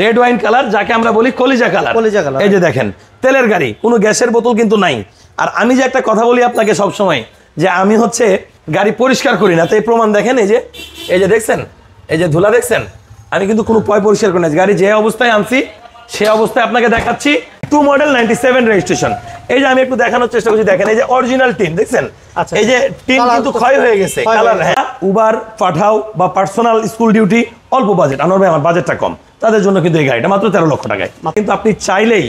Red wine colour যাকে আমরা বলি কলিজা কালার। এই যে দেখেন তেলের গাড়ি, কোনো গ্যাসের বোতল কিন্তু নাই। আর আমি যে একটা কথা বলি আপনাকে সব সময় যে আমি হচ্ছে গাড়ি পরিষ্কার করি না, তাই প্রমাণ দেখেন। এই যে দেখছেন, এই যে ধুলা দেখছেন, আমি কিন্তু কোনো পরিষ্কার করি না। গাড়ি যে অবস্থায় আনছি সে অবস্থায় আপনাকে দেখাচ্ছি। 2 মডেল 97 রেজিস্ট্রেশন। এই যে আমি একটু দেখানোর চেষ্টা করছি, দেখেন এই যে অরিজিনাল টিন দেখছেন। এই যে টিন কিন্তু ক্ষয় হয়ে গেছে কালার। হ্যাঁ, উবার পাঠাও বা পার্সোনাল স্কুল ডিউটি, অল্প বাজেট, আনোয়ার ভাই আমার বাজেটটা কম, তাদের জন্য কিন্তু এই গাড়িটা মাত্র 13 লক্ষ টাকায়। কিন্তু আপনি চাইলেই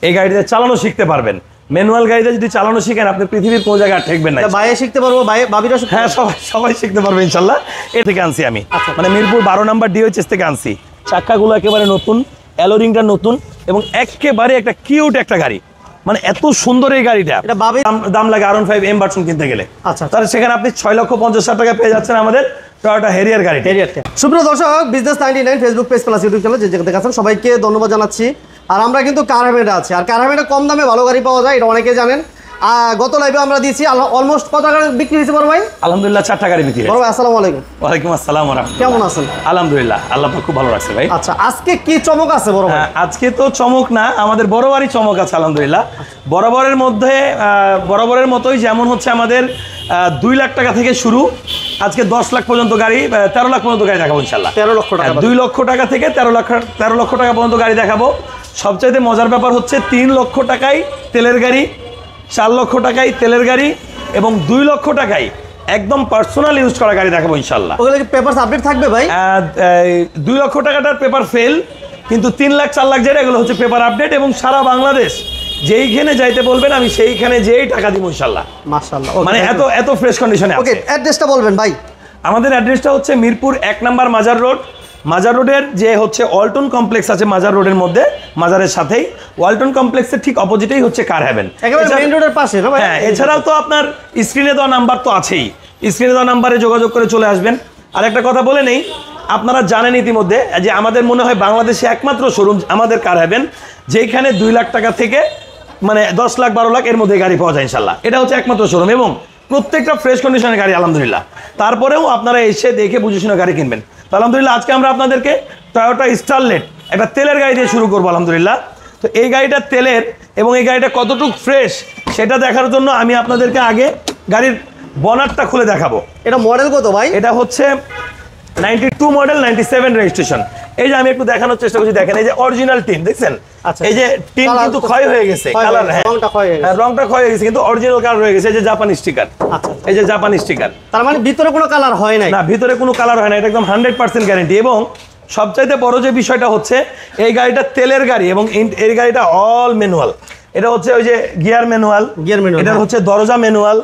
এই গাড়িতে চালানো শিখতে পারবেন। ম্যানুয়াল গাড়িতে যদি চালানো শিখেন আপনি পৃথিবীর কোনো জায়গায় ঠেকবেন না। ভাইয়া শিখতে পারবো, ভাবিরা? হ্যাঁ, সবাই শিখতে পারবে ইনশাল্লাহ। এ থেকে আনছি আমি, মানে মিরপুর 12 নম্বর ডিওএইচএস থেকে আনছি। চাক্কাগুলো একেবারে নতুন, অ্যালোরিংটা নতুন এবং একেবারে একটা কিউট একটা গাড়ি, মানে এত সুন্দর এই গাড়িটা। দাম লাগে R15 M ভার্সন কিনতে গেলে। তাহলে সেখানে আপনি 6,50,000 টাকা পেয়ে যাচ্ছেন আমাদের টয়োটা হেরিয়ার গাড়ি। সুপ্রিয় দর্শক, business 99 Facebook page plus YouTube channel যে যেখানে দেখাচ্ছেন সবাইকে ধন্যবাদ জানাচ্ছি। আর আমরা কিন্তু কার হামেডে আছি, আর কার হামেডে কম দামে ভালো গাড়ি পাওয়া যায়, এটা অনেকে জানেন। গত লাইভে আমরা দিয়েছি অলমোস্ট কত টাকা বিক্রি হয়েছে বড় ভাই? আলহামদুলিল্লাহ 4 টাকা বিক্রি হয়েছে। বড় ভাই আসসালামু আলাইকুম। ওয়ালাইকুম আসসালাম ওয়া রাহমাতুল্লাহ। কেমন আছেন? আলহামদুলিল্লাহ, আল্লাহ পাক খুব ভালো রাখছে ভাই। আচ্ছা, আজকে কি চমক আছে বড় ভাই? আজকে তো চমক না, আমাদের বরাবরই চমক আছে আলহামদুলিল্লাহ। বরাবরের মতোই যেমন হচ্ছে আমাদের 2 লাখ টাকা থেকে শুরু, আজকে 10 লাখ পর্যন্ত গাড়ি, 13 লাখ পর্যন্ত গাড়ি দেখাবো ইনশাআল্লাহ। 13 লক্ষ টাকা, 2 লক্ষ টাকা থেকে 13 লক্ষ টাকা পর্যন্ত গাড়ি দেখাবো। সবচাইতে মজার ব্যাপার হচ্ছে 3 লক্ষ টাকায় তেলের গাড়ি, 4 লক্ষ টাকায় তেলের গাড়ি এবং 2 লক্ষ টাকায় একদম পার্সোনাল ইউজ করা গাড়ি দেখাবো ইনশাআল্লাহ। ওগুলো কি পেপারস আপডেট থাকবে ভাই? 2 লক্ষ টাকাটার পেপার ফেল, কিন্তু 3 লাখ 4 লাখ যেটা এগুলো হচ্ছে পেপার আপডেট। এবং সারা বাংলাদেশ যেইখানে যাইতে বলবেন আমি সেইখানে যেই টাকা দিব ইনশাআল্লাহ। মাশাআল্লাহ, মানে এত ফ্রেশ কন্ডিশনে আছে। ওকে, অ্যাড্রেসটা বলবেন ভাই? আমাদের অ্যাড্রেসটা হচ্ছে মিরপুর 1 নম্বর মাজার রোড। মাজার রোডের যে হচ্ছে ওয়ালটন কমপ্লেক্স আছে মাজার রোডের মধ্যে, মাজারের সাথেই ওয়ালটন কমপ্লেক্সের ঠিক অপোজিটেই হচ্ছে কার হেভেন, একেবারে মেইন রোডের পাশে না ভাই? হ্যাঁ, এছাড়াও তো আপনার স্ক্রিনে দেওয়া নাম্বার তো আছেই, স্ক্রিনে দেওয়া নাম্বারে যোগাযোগ করে চলে আসবেন। আর একটা কথা বলে নেই, আপনারা জানেন ইতিমধ্যে যে আমাদের মনে হয় বাংলাদেশে একমাত্র শোরুম আমাদের কার হেভেন, যেখানে 2 লাখ টাকা থেকে মানে 10 লাখ 12 লাখ এর মধ্যে গাড়ি পাওয়া যায় ইনশাল্লাহ। এটা হচ্ছে একমাত্র শোরুম এবং প্রত্যেকটা ফ্রেশ কন্ডিশনের গাড়ি আলহামদুলিল্লাহ। তারপরেও আপনারা এসে দেখে বুঝে শুনে গাড়ি কিনবেন। আলহামদুলিল্লাহ আজকে আমরা আপনাদেরকে টয়োটা স্টারলেট একটা তেলের গাড়ি দিয়ে শুরু করবো আলহামদুলিল্লাহ। তো এই গাড়িটা তেলের এবং এই গাড়িটা কতটুকু ফ্রেশ সেটা দেখার জন্য আমি আপনাদেরকে আগে গাড়ির বনারটা খুলে দেখাবো। এটা মডেল কত ভাই? এটা হচ্ছে 92 মডেল 97 রেজিস্ট্রেশন। এই যে আমি একটু দেখানোর চেষ্টা করছি, দেখেন এই যে অরিজিনাল টিন দেখছেন। এই যে টিন কিন্তু ক্ষয় হয়ে গেছে কালার, রংটা ক্ষয় হয়ে গেছে কিন্তু অরিজিনাল কালার হয়ে গেছে। এই যে জাপানি স্টিকার, এই যে জাপানি স্টিকার। তার মানে ভিতরে কোনো কালার হয় নাই? না, ভিতরে কোনো কালার হয় না, এটা একদম 100% গ্যারান্টি। এবং সবচাইতে বড় যে বিষয়টা হচ্ছে এই গাড়িটা তেলের গাড়ি এবং এই গাড়িটা অল ম্যানুয়াল। এটা হচ্ছে ওই যে গিয়ার ম্যানুয়াল, এটা হচ্ছে দরজা ম্যানুয়াল,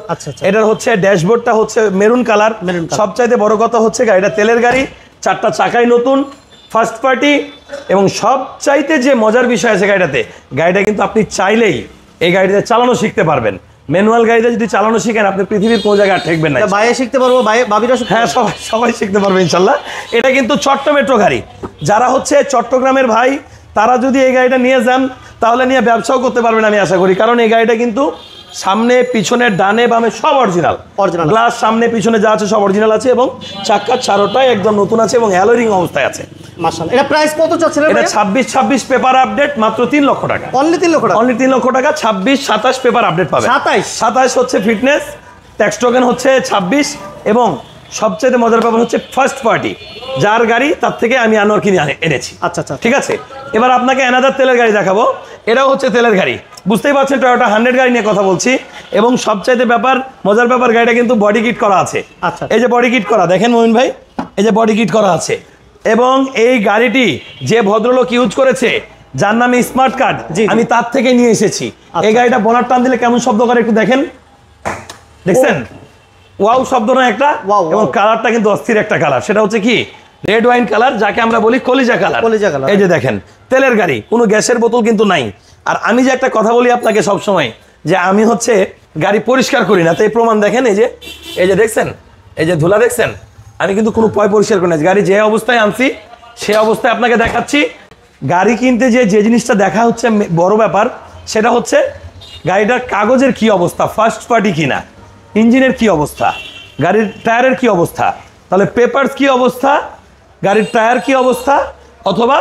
এটার হচ্ছে ড্যাশবোর্ডটা হচ্ছে মেরুন কালার। সবচাইতে বড় কথা হচ্ছে গাড়িটা তেলের গাড়ি, 4টা চাকাই নতুন, ফার্স্ট পার্টি। এবং সবচাইতে যে মজার বিষয় আছে গাড়িটা কিন্তু আপনি চাইলেই এই গাড়িতে চালানো শিখতে পারবেন। ম্যানুয়াল গাড়িতে যদি চালানো শিখেন আপনি পৃথিবীর কোনো জায়গায় ঠেকবেন না। ভাইয়া শিখতে পারবো, ভাবিরা? হ্যাঁ, সবাই শিখতে পারবে ইনশাল্লাহ। এটা কিন্তু চট্ট মেট্রো গাড়ি। যারা হচ্ছে চট্টগ্রামের ভাই তারা যদি এই গাড়িটা নিয়ে যান তাহলে নিয়ে ব্যবসাও করতে পারবেন আমি আশা করি। কারণ এই গাড়িটা কিন্তু সামনে পিছনে ডানে বামে সব অরিজিনাল, গ্লাস সামনে পিছনে যা আছে সব অরিজিনাল আছে এবং চাকা চারোটাই একদম নতুন আছে এবং অ্যালোরিং অবস্থায় আছে। মাশাআল্লাহ। এটা প্রাইস কত চাচ্ছেন? এটা 26 পেপার আপডেট, মাত্র 3 লক্ষ টাকা। অনলি 3 লক্ষ টাকা? অনলি 3 লক্ষ টাকা। 26 27 পেপার আপডেট পাবে। 27 হচ্ছে ফিটনেস, ট্যাক্স টোকেন হচ্ছে 26 এবং সবচেয়ে মজার ব্যাপার হচ্ছে ফার্স্ট পার্টি, যার গাড়ি তার থেকে আমি আনোয়ার কিনে এনেছি। আচ্ছা, ঠিক আছে। এবার আপনাকে অ্যানাদার তেলের গাড়ি দেখাবো। এটাও হচ্ছে তেলের গাড়ি, বুঝতেই পারছেন টয়োটা 100 গাড়ি নিয়ে কথা বলছি। এবং সবচাইতে মজার ব্যাপার গাড়িটা কিন্তু বডি কিট করা আছে। এই যে বডি কিট করা দেখেন মমিন ভাই, এই যে বডি কিট করা আছে। এবং এই গাড়িটি যে ভদ্রলোক ইউজ করেছে যার নামে স্মার্ট কার্ড, আমি তার থেকে নিয়ে এসেছি। এই গাড়িটা বোনার টান দিলে কেমন শব্দ করে একটু দেখেন, দেখছেন? ওয়াও শব্দ না একটা। এবং কালারটা কিন্তু অস্থির একটা কালার, সেটা হচ্ছে কি রেড ওয়াইন কালার যাকে আমরা বলি কলিজা কালার। এই যে দেখেন তেলের গাড়ি, কোনো গ্যাসের বোতল কিন্তু নাই। আর আমি যে একটা কথা বলি আপনাকে সব সময় যে আমি হচ্ছে গাড়ি পরিষ্কার করি না, তাই প্রমাণ দেখেন। এই যে দেখছেন, এই যে ধুলা দেখছেন, আমি কিন্তু কোনো পরিষ্কার করি না। গাড়ি যে অবস্থায় আনছি সে অবস্থায় আপনাকে দেখাচ্ছি। গাড়ি কিনতে যে জিনিসটা দেখা হচ্ছে বড় ব্যাপার, সেটা হচ্ছে গাড়িটার কাগজের কি অবস্থা, ফার্স্ট পার্টি কিনা, ইঞ্জিনের কি অবস্থা, গাড়ির টায়ারের কি অবস্থা, তাহলে পেপারস কি অবস্থা, গাড়ির টায়ার কি অবস্থা, অথবা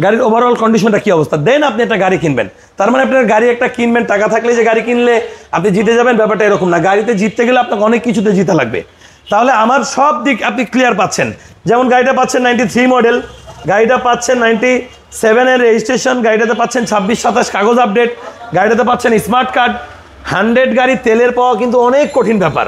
গাড়ির ওভারঅল কন্ডিশনটা কি অবস্থা, দেন আপনি একটা গাড়ি কিনবেন। তার মানে আপনার গাড়ি একটা কিনবেন, টাকা থাকলে যে গাড়ি কিনলে আপনি জিতে যাবেন, ব্যাপারটা এরকম না। গাড়িতে জিততে গেলে আপনাকে অনেক কিছুতে জিতা লাগবে। তাহলে আমার সব দিক আপনি ক্লিয়ার পাচ্ছেন। যেমন গাড়িটা পাচ্ছেন 93 মডেল, গাড়িটা পাচ্ছেন 97-এর রেজিস্ট্রেশন, গাড়িটাতে পাচ্ছেন 26-27 কাগজ আপডেট, গাড়িটাতে পাচ্ছেন স্মার্ট কার্ড। 100 গাড়ি তেলের পাওয়া কিন্তু অনেক কঠিন ব্যাপার,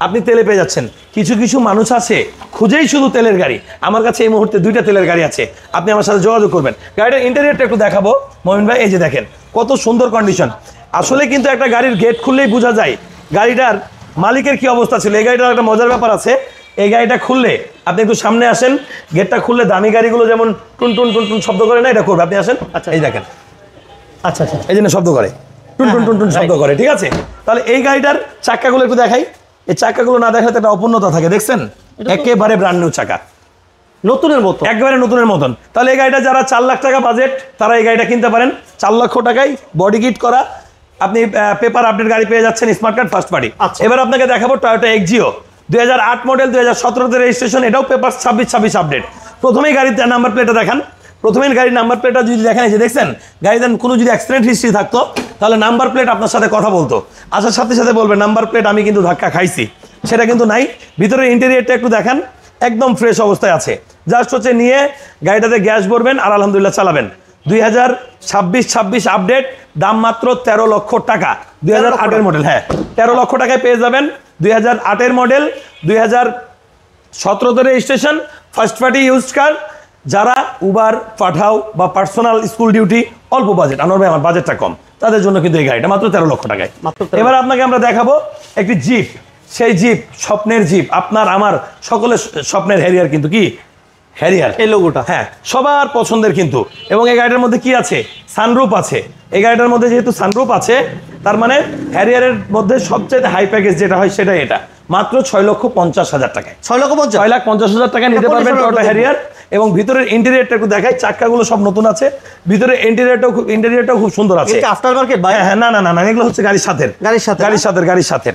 আপনি তেলে পেয়ে যাচ্ছেন। কিছু কিছু মানুষ আছে খুঁজেই শুধু তেলের গাড়ি। আমার কাছে এই মুহূর্তে 2টা তেলের গাড়ি আছে, আপনি আমার সাথে যোগাযোগ করবেন। গাড়িটার ইন্টেরিয়রটা একটু দেখাবো মমিন ভাই, এই যে দেখেন কত সুন্দর কন্ডিশন। আসলে কিন্তু একটা গাড়ির গেট খুললেই বোঝা যায় গাড়িটার মালিকের কি অবস্থা ছিল। এই গাড়িটার একটা মজার ব্যাপার আছে, এই গাড়িটা খুললে আপনি একটু সামনে আসেন, গেটটা খুললে দামি গাড়িগুলো যেমন টুন টুন টুন টুন শব্দ করে না, এটা করবে। আপনি আসেন, আচ্ছা এই দেখেন, আচ্ছা আচ্ছা, এই জন্য শব্দ করে, টুন টুন টুন টুন শব্দ করে, ঠিক আছে। তাহলে এই গাড়িটার চাক্কাগুলো একটু দেখাই। এই চাক্কাগুলো না দেখালে তো একটা অপূর্ণতা থাকে, দেখছেন একেবারে ব্র্যান্ড নিউ চাকা, নতুনের মতো, একবারে নতুনের মতন। তাহলে এই গাড়িটা যারা 4 লাখ টাকা বাজেট তারা এই গাড়িটা কিনতে পারেন। 4 লক্ষ টাকায় বডি কিট করা, আপনি পেপার আপডেট গাড়ি পেয়ে যাচ্ছেন, স্মার্ট কার্ড, ফার্স্ট পার্টি। এবার আপনাকে দেখাবো টয়োটা এক্সিও 2008 মডেল, 2017-তে রেজিস্ট্রেশন, এটাও পেপার 26-26 আপডেট। প্রথমেই গাড়ির নাম্বার প্লেটটা দেখান, প্রথমেই গাড়ির নাম্বার প্লেটটা যদি দেখেন, এই যে দেখছেন গাড়িতে কোনো যদি অ্যাক্সিডেন্ট হিস্ট্রি থাকতো তাহলে নাম্বার প্লেট আপনার সাথে কথা বলতো, আসার সাথে সাথে বলবে নাম্বার প্লেট আমি কিন্তু ধাক্কা খাইছি, সেটা কিন্তু নাই। ভিতরের ইন্টেরিয়রটা একটু দেখান, একদম ফ্রেশ অবস্থায় আছে। জাস্ট হচ্ছে নিয়ে গাড়িটাতে গ্যাস ভরবেন আর আলহামদুলিল্লাহ চালাবেন। 2026 আপডেট, দাম মাত্র 13 লক্ষ টাকা। 2008-এর মডেল, হ্যাঁ 13 লক্ষ টাকায় পেয়ে যাবেন। 2008-এর মডেল, 2017-তে registration, first party used car. যারা উবার, পাঠাও বা পার্সোনাল স্কুল ডিউটি, অল্প বাজেট, আনোয়ার ভাই আমার বাজেটটা কম, তাদের জন্য কিন্তু এই গাড়িটা মাত্র 13 লক্ষ টাকায়। এবার আপনাকে আমরা দেখাবো একটি জিপ, সেই জিপ স্বপ্নের জিপ, আপনার আমার সকলের স্বপ্নের হ্যারিয়ার, কিন্তু কি হ্যারিয়ার এই লোগোটা, হ্যাঁ সবার পছন্দের কিন্তু। এবং এই গাড়িটার মধ্যে কি আছে, সানরুফ আছে। এই গাড়িটার মধ্যে যেহেতু সানরুফ আছে, তার মানে হ্যারিয়ারের মধ্যে সবচেয়ে হাই প্যাকেজ যেটা হয় সেটাই এটা, মাত্র 6,50,000 টাকায়। 6,50,000 টাকা নিতে পারবেন টয়োটা হ্যারিয়ার। এবং ভিতরের ইন্টেরিয়রটা একটু দেখাই, চাক্কাগুলো সব নতুন আছে, ভিতরে ইন্টেরিয়রটাও খুব সুন্দর আছে। আফটার মার্কেট ভাই? হ্যাঁ না না না, এগুলো হচ্ছে গাড়ির সাথে, গাড়ির সাথে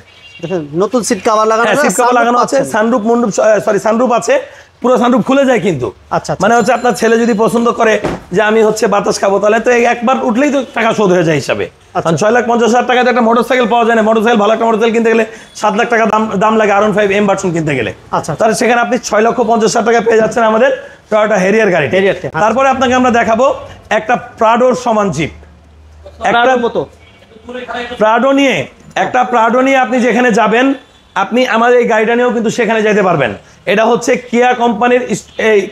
নতুন সিট কভার লাগানো আছে, সিট কভার লাগানো আছে, সানরুফ সানরুফ আছে, পুরো সানরুফ খুলে যায় কিন্তু। আচ্ছা, মানে হচ্ছে আপনার ছেলে যদি পছন্দ করে যে আমি হচ্ছে বাতাস খাবো, তাহলে তো একবার উঠলেই তো টাকা শোধ হয়ে যায় হিসাবে। 6,50,000 টাকাতে একটা মোটরসাইকেল পাওয়া যায় না। মোটরসাইকেল, ভালো একটা মোটরসাইকেল কিনতে গেলে 7 লাখ টাকা দাম লাগে R15 M ভার্সন কিনতে গেলে। তাহলে সেখানে আপনি 6,50,000 টাকা পেয়ে যাচ্ছেন আমাদের টয়োটা হ্যারিয়ার গাড়ি। তারপরে আপনাকে আমরা দেখাবো একটা প্রাডোর সমান জিপ, একটা প্রাডো নিয়ে, একটা প্রাডো নিয়ে আপনি যেখানে যাবেন, আপনি আমাদের এই গাড়িটা নিয়েও কিন্তু সেখানে যেতে পারবেন। এটা হচ্ছে কিয়া কোম্পানির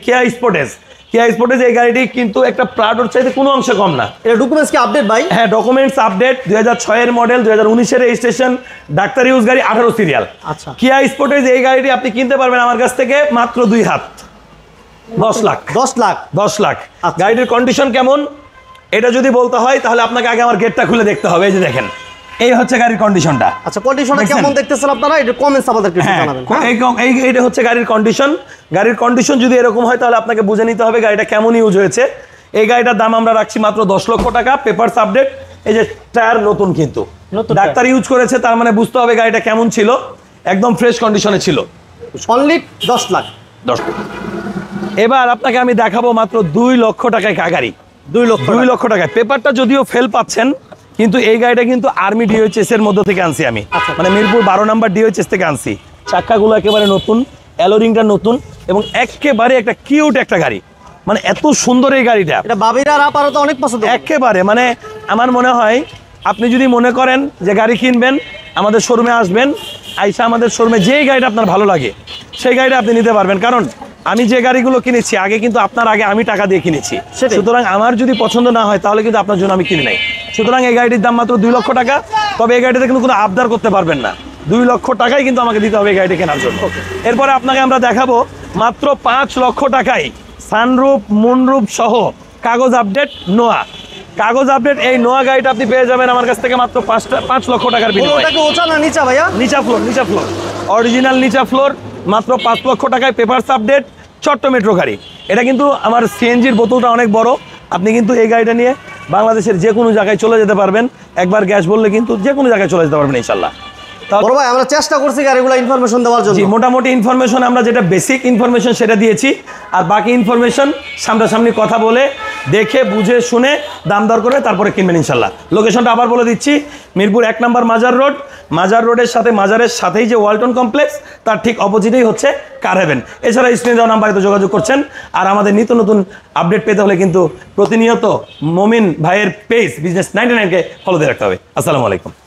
কিয়া স্পোর্টেজ। কিয়া স্পোর্টেজ এই গাড়িটি কিন্তু একটা প্রাডোর চাইতে কোনো অংশে কম না। এটা ডকুমেন্টস কি আপডেট ভাই? হ্যাঁ ডকুমেন্টস আপডেট, 2006-এর মডেল, 2019-এর রেজিস্ট্রেশন, ডাক্তার ইউজ গাড়ি, 18 সিরিয়াল। আচ্ছা, কিয়া স্পোর্টেজ এই গাড়িটি আপনি কিনতে পারবেন আমার কাছ থেকে মাত্র 2 হাত, 10 লাখ। 10 লাখ। গাড়িটির কন্ডিশন কেমন এটা যদি বলতে হয় তাহলে আপনাকে আগে আমার গেটটা খুলে দেখতে হবে। এই যে দেখেন, এই হচ্ছে গাড়ির কন্ডিশনটা। আচ্ছা, কন্ডিশনটা কেমন দেখতেছেন আপনারা, এটা কমেন্টস আমাদেরকে জানাবেন। এইটা হচ্ছে গাড়ির কন্ডিশন। গাড়ির কন্ডিশন যদি এরকম হয় তাহলে আপনাকে বুঝে নিতে হবে গাড়িটা কেমন ইউজ হয়েছে। এই গাড়িটার দাম আমরা রাখছি মাত্র 10 লক্ষ টাকা, পেপারস আপডেট। এই যে টায়ার নতুন, কিন্তু ডাক্তার ইউজ করেছে, তার মানে বুঝতে হবে গাড়িটা কেমন ছিল, একদম ফ্রেশ কন্ডিশনে ছিল। অনলি 10 লাখ। এবার আপনাকে আমি দেখাবো মাত্র 2 লক্ষ টাকায় গাড়ি, 2 লক্ষ টাকায়। পেপারটা যদিও ফেল পাচ্ছেন, কিন্তু এই গাড়িটা কিন্তু আর্মি ডিওএইচএস এর মধ্যে থেকে আনছি আমি, মানে মিরপুর 12 নম্বর ডিওএইচএস থেকে আনছি। চাক্কাগুলো একেবারে নতুন, অ্যালোরিংটা নতুন, এবং একেবারে একটা কিউট একটা গাড়ি, মানে এত সুন্দর এই গাড়িটা। এটা বাবিরা আপারত অনেক পছন্দ একেবারে। মানে আমার মনে হয় আপনি যদি মনে করেন যে গাড়ি কিনবেন, আমাদের শোরুমে আসবেন, আইসা আমাদের শোরুমে যেই গাড়িটা আপনার ভালো লাগে সেই গাড়িটা আপনি নিতে পারবেন। কারণ আমি যে গাড়িগুলো কিনেছি আগে কিন্তু আপনার আগে আমি টাকা দিয়ে কিনেছি, সুতরাং আমার যদি পছন্দ না হয় তাহলে কিন্তু আপনার জন্য আমি কিনে নাই। সুতরাং এই গাড়িটির দাম মাত্র 2 লক্ষ টাকা। তবে এই গাড়িতে কিন্তু কোনো আবদার করতে পারবেন না, 2 লক্ষ টাকাই কিন্তু আমাকে দিতে হবে এই গাড়িটি কেনার জন্য। এরপরে আপনাকে আমরা দেখাবো মাত্র 5 লক্ষ টাকায় সানরুফ, মুনরুফ সহ কাগজ আপডেট নোয়া। কাগজ আপডেট এই নোয়া গাড়িটা আপনি পেয়ে যাবেন আমার কাছ থেকে মাত্র 5 লক্ষ টাকার বিনিময়ে। নিচা ফ্লোর, অরিজিনাল নিচা ফ্লোর, মাত্র 5 লক্ষ টাকায় পেপারস আপডেট, ছোট্ট মেট্রো গাড়ি। এটা কিন্তু আমার সিএনজির বোতলটা অনেক বড়, আপনি কিন্তু এই গাড়িটা নিয়ে বাংলাদেশের যে কোনো জায়গায় চলে যেতে পারবেন। একবার গ্যাস বললে কিন্তু যে কোনো জায়গায় চলে যেতে পারবেন ইনশাল্লাহ। বড় ভাই, আমরা চেষ্টা করছি গাড়িগুলো ইনফরমেশন দেওয়ার জন্য। মোটামুটি ইনফরমেশন আমরা যেটা বেসিক ইনফরমেশন সেটা দিয়েছি, আর বাকি ইনফরমেশন সামনাসামনি কথা বলে দেখে বুঝে শুনে দাম দর করে তারপরে কিনবেন ইনশাল্লাহ। লোকেশনটা আবার বলে দিচ্ছি, মিরপুর 1 নম্বর মাজার রোড, মাজার রোডের সাথে মাজারের সাথেই যে ওয়ালটন কমপ্লেক্স তার ঠিক অপোজিটেই হচ্ছে কার হেভেন। এছাড়া স্ক্রিনে দেওয়া নাম্বারে তো যোগাযোগ করছেন। আর আমাদের নিত্য নতুন আপডেট পেতে হলে কিন্তু প্রতিনিয়ত মমিন ভাইয়ের পেজ বিজনেস 99কে ফলো দিয়ে রাখতে হবে। আসসালামু আলাইকুম।